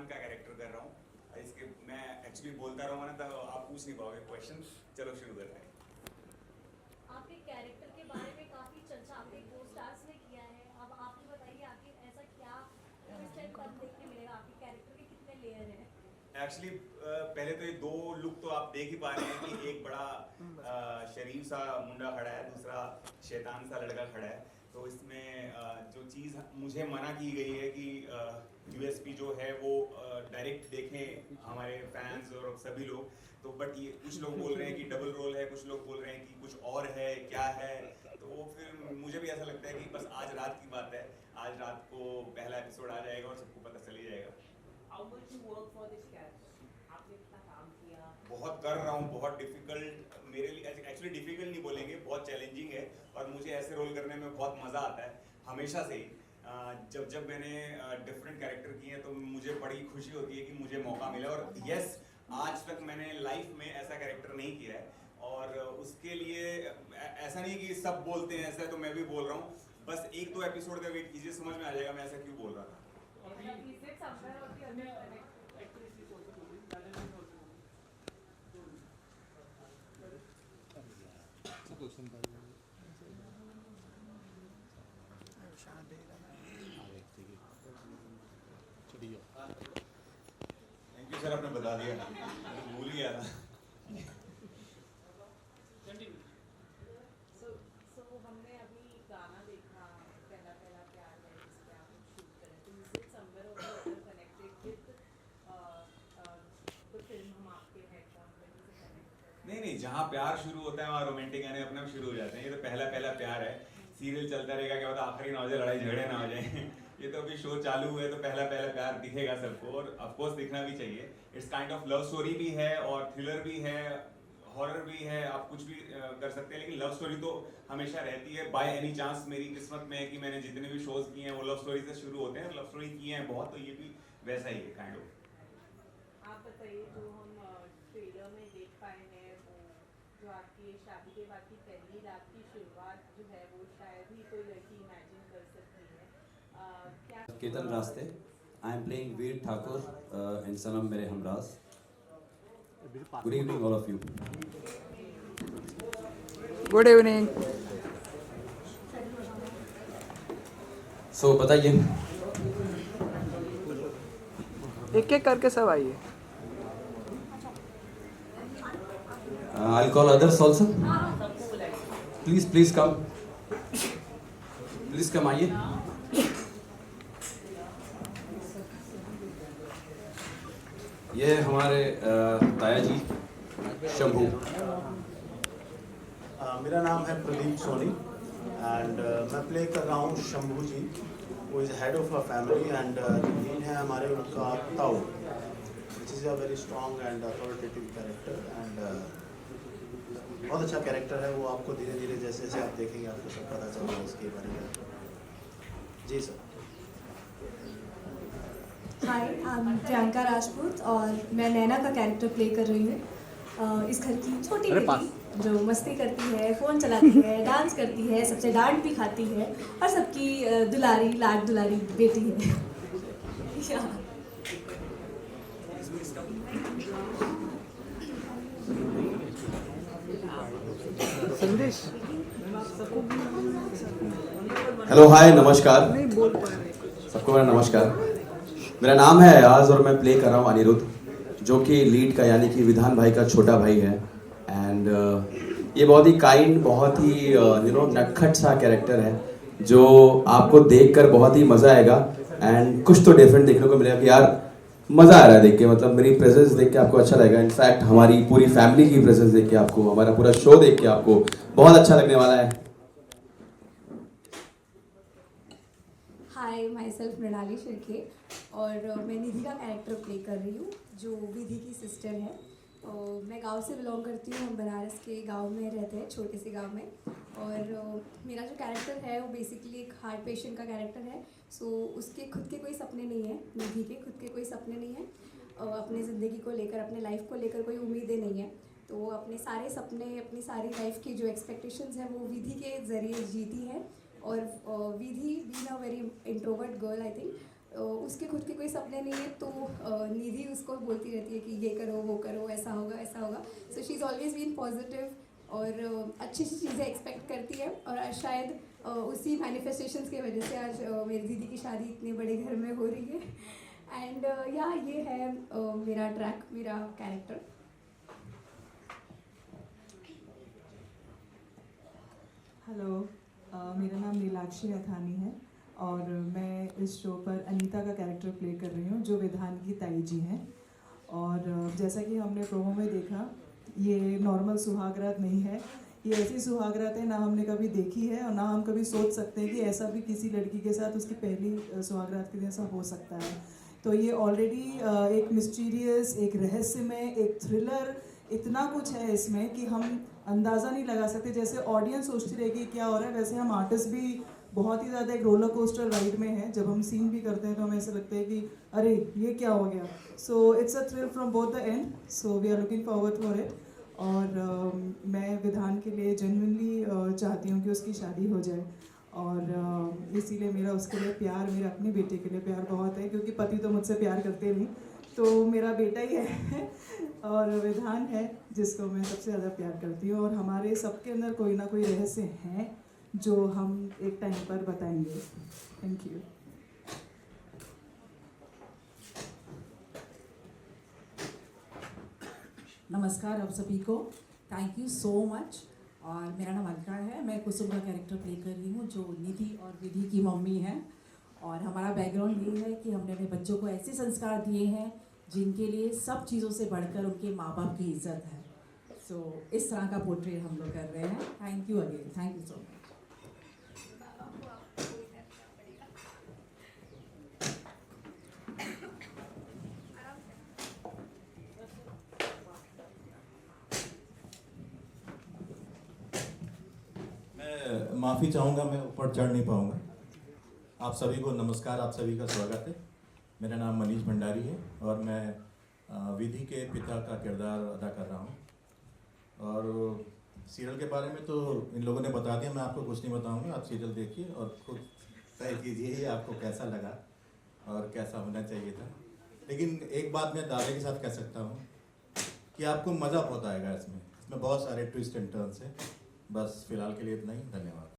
शैतान का कैरेक्टर कर रहा हूँ। इसके मैं एक्चुअली बोलता रहूँगा ना तो आप पूछ नहीं पाओगे क्वेश्चन। चलो शुरू करते हैं। आपके कैरेक्टर के बारे में काफी चर्चा आपके को स्टार्स ने किया है। अब आप ही बताइए आखिर ऐसा क्या ट्विस्ट एंड टर्न देखने मिलेगा, आपके कैरेक्टर के कितने लेयर हैं? एक्चुअली पहले तो ये दो लुक तो आप देख ही पा रहे हैं कि एक बड़ा शरीफ सा मुंडा खड़ा है, दूसरा शैतान सा लड़का खड़ा है। तो इसमें जो चीज़ मुझे मना की गई है कि यूएसपी जो है वो डायरेक्ट देखें हमारे फैंस और सभी लोग। तो बट ये कुछ लोग बोल रहे हैं कि डबल रोल है, कुछ लोग बोल रहे हैं कि कुछ और है, क्या है। तो वो फिर मुझे भी ऐसा लगता है कि बस आज रात की बात है। आज रात को पहला एपिसोड आ जाएगा और सबको पता चल ही जाएगा। How much you work for this character? आपने कितना काम किया? बहुत कर रहा हूँ, बहुत डिफिकल्ट मेरे लिए। एक्चुअली डिफिकल्ट नहीं बोलेंगे, बहुत चैलेंजिंग है। और मुझे ऐसे रोल करने में बहुत मज़ा आता है हमेशा से ही। जब जब मैंने डिफरेंट कैरेक्टर किए हैं तो मुझे बड़ी खुशी होती है कि मुझे मौका मिला। और यस, आज तक मैंने लाइफ में ऐसा कैरेक्टर नहीं किया है। और उसके लिए ऐसा नहीं कि सब बोलते हैं ऐसा, तो मैं भी बोल रहा हूँ। बस एक दो एपिसोड का वेट कीजिए, समझ में आ जाएगा मैं ऐसा क्यों बोल रहा था। Is it somewhere or the other connect? Thank you sir, आपने बता दिया, भूल ही गया था। So हमने अभी गाना देखा, पहला पहला प्यार है जिसपे आप शूट करें। तो is it somewhere or the other connected with the film हम आपके हैं कौन से connect नहीं नहीं, जहाँ प्यार शुरू होता है वहाँ रोमांटिक गाने अपने आप शुरू हो जाते हैं। ये तो पहला पहला प्यार है। सीरियल चलता रहेगा, क्या होता है आखिरी ना हो जाए, लड़ाई झगड़े ना हो जाए। ये तो अभी शो चालू हुए तो पहला पहला प्यार दिखेगा सबको, और ऑफकोर्स दिखना भी चाहिए। It's kind of love story भी है और थ्रिलर भी है, हॉरर भी है, आप कुछ भी कर सकते हैं। लेकिन लव स्टोरी तो हमेशा रहती है। बाय एनी चांस मेरी किस्मत में है कि मैंने जितने भी शोज किए हैं वो लव स्टोरी से शुरू होते हैं। लव स्टोरी किए हैं बहुत, तो ये भी वैसा ही है काइंड ऑफ। आप बताइए, जो हम ट्रेलर में देख पाए हैं वो जो आपकी शादी के बाद की पहली रात की शुरुआत जो है वो शायद ही कोई लड़की इमेजिन कर सकती है। क्या केतन रास्ते, I am playing Veer Thakur in Sanam Mere Humraaz. Good evening all of you. Good evening. So बताइए, एक एक करके सब आइए। I call others also. Please please come, please come, आइए। ये हमारे ताया जी शंभू। मेरा नाम है प्रदीप सोनी एंड मैं प्ले कर रहा हूँ शंभू जी, वो is head of a family and lead है हमारे उनका ताऊ, which is a very strong and authoritative character and बहुत अच्छा कैरेक्टर है वो। आपको धीरे धीरे जैसे जैसे आप देखेंगे आपको सब पता चलेगा इसके बारे में। जी sir. Hi, I am Priyanka Rajput और मैं नैना का कैरेक्टर प्ले कर रही हूँ। इस घर की छोटी बेटी जो मस्ती करती है, फ़ोन चलाती है, डांस करती है, सबसे डांट भी खाती है और सबकी दुलारी लाड दुलारी बेटी है। या संदेश हेलो, हाय, नमस्कार नहीं बोल पा रहे। सबको। मेरा नमस्कार, मेरा नाम है अयाज और मैं प्ले कर रहा हूँ अनिरुद्ध, जो कि लीड का यानी कि विधान भाई का छोटा भाई है। एंड ये बहुत ही काइंड, बहुत ही नटखट सा कैरेक्टर है जो आपको देखकर बहुत ही मज़ा आएगा। एंड कुछ तो डिफरेंट देखने को मिलेगा कि यार मज़ा आ रहा है देख के, मतलब मेरी प्रेजेंस देख के आपको अच्छा लगेगा। इनफैक्ट हमारी पूरी फैमिली की प्रेजेंस देख के आपको, हमारा पूरा शो देख के आपको बहुत अच्छा लगने वाला है। हाय, माई सेल्फ मृणाली शिर्के और मैं निधि का कैरेक्टर प्ले कर रही हूँ जो विधि की सिस्टर है। मैं गांव से बिलोंग करती हूँ, हम बनारस के गांव में रहते हैं, छोटे से गांव में। और मेरा जो कैरेक्टर है वो बेसिकली एक हार्ट पेशेंट का कैरेक्टर है। सो उसके खुद के कोई सपने नहीं हैं, निधि के खुद के कोई सपने नहीं हैं, अपने ज़िंदगी को लेकर, अपने लाइफ को लेकर कोई उम्मीदें नहीं हैं। तो वो अपने सारे सपने, अपनी सारी लाइफ की जो एक्सपेक्टेशंस हैं वो विधि के ज़रिए जीती है। और Vidhi being a very introvert girl, I think उसके खुद के कोई सपने नहीं है, तो निधि उसको बोलती रहती है कि ये करो वो करो, ऐसा होगा ऐसा होगा। So she is always been positive और अच्छी अच्छी चीज़ें एक्सपेक्ट करती है। और आज शायद उसी मैनिफेस्टेशंस की वजह से आज मेरी दीदी की शादी इतने बड़े घर में हो रही है। एंड या ये है मेरा ट्रैक, मेरा कैरेक्टर। हेलो, मेरा नाम नीलाक्षी रथानी है और मैं इस शो पर अनीता का कैरेक्टर प्ले कर रही हूँ, जो विधान की ताई जी हैं। और जैसा कि हमने प्रोमो में देखा, ये नॉर्मल सुहागरात नहीं है। ये ऐसी सुहागरात है ना हमने कभी देखी है और ना हम कभी सोच सकते हैं कि ऐसा भी किसी लड़की के साथ उसकी पहली सुहागरात के जैसा हो सकता है। तो ये ऑलरेडी एक मिस्टीरियस, एक रहस्यमय, एक थ्रिलर, इतना कुछ है इसमें कि हम अंदाज़ा नहीं लगा सकते। जैसे ऑडियंस सोचती रहेगी क्या हो रहा है, वैसे हम आर्टिस्ट भी बहुत ही ज़्यादा एक रोलर कोस्टर राइड में है। जब हम सीन भी करते हैं तो हमें ऐसा लगता है कि अरे ये क्या हो गया। So it's a thrill from both the end, so we are looking forward for it. और मैं विधान के लिए जेन्युइनली चाहती हूँ कि उसकी शादी हो जाए और इसीलिए मेरा उसके लिए प्यार, मेरे अपने बेटे के लिए प्यार बहुत है, क्योंकि पति तो मुझसे प्यार करते नहीं, तो मेरा बेटा ही है और विधान है जिसको मैं सबसे ज़्यादा प्यार करती हूँ। और हमारे सबके अंदर कोई ना कोई रहस्य है जो हम एक टाइम पर बताएंगे। Thank you. नमस्कार आप सभी को, थैंक यू सो मच। और मेरा नाम अलका है, मैं कुसुम का कैरेक्टर प्ले कर रही हूँ, जो निधि और विधि की मम्मी है। और हमारा बैकग्राउंड ये है कि हमने अपने बच्चों को ऐसे संस्कार दिए हैं जिनके लिए सब चीज़ों से बढ़कर उनके माँ बाप की इज्जत है। सो इस तरह का पोर्ट्रेट हम लोग कर रहे हैं। Thank you again, thank you so much. मैं माफ़ी चाहूँगा, मैं ऊपर चढ़ नहीं पाऊँगा। आप सभी को नमस्कार, आप सभी का स्वागत है। मेरा नाम मनीष भंडारी है और मैं विधि के पिता का किरदार अदा कर रहा हूँ। और सीरियल के बारे में तो इन लोगों ने बता दिया, मैं आपको कुछ नहीं बताऊँगा। आप सीरियल देखिए और खुद तय कीजिए ये आपको कैसा लगा और कैसा होना चाहिए था। लेकिन एक बात मैं दावे के साथ कह सकता हूँ कि आपको मज़ा बहुत आएगा इसमें बहुत सारे ट्विस्ट एंड टर्न्स हैं। बस फिलहाल के लिए इतना ही, धन्यवाद।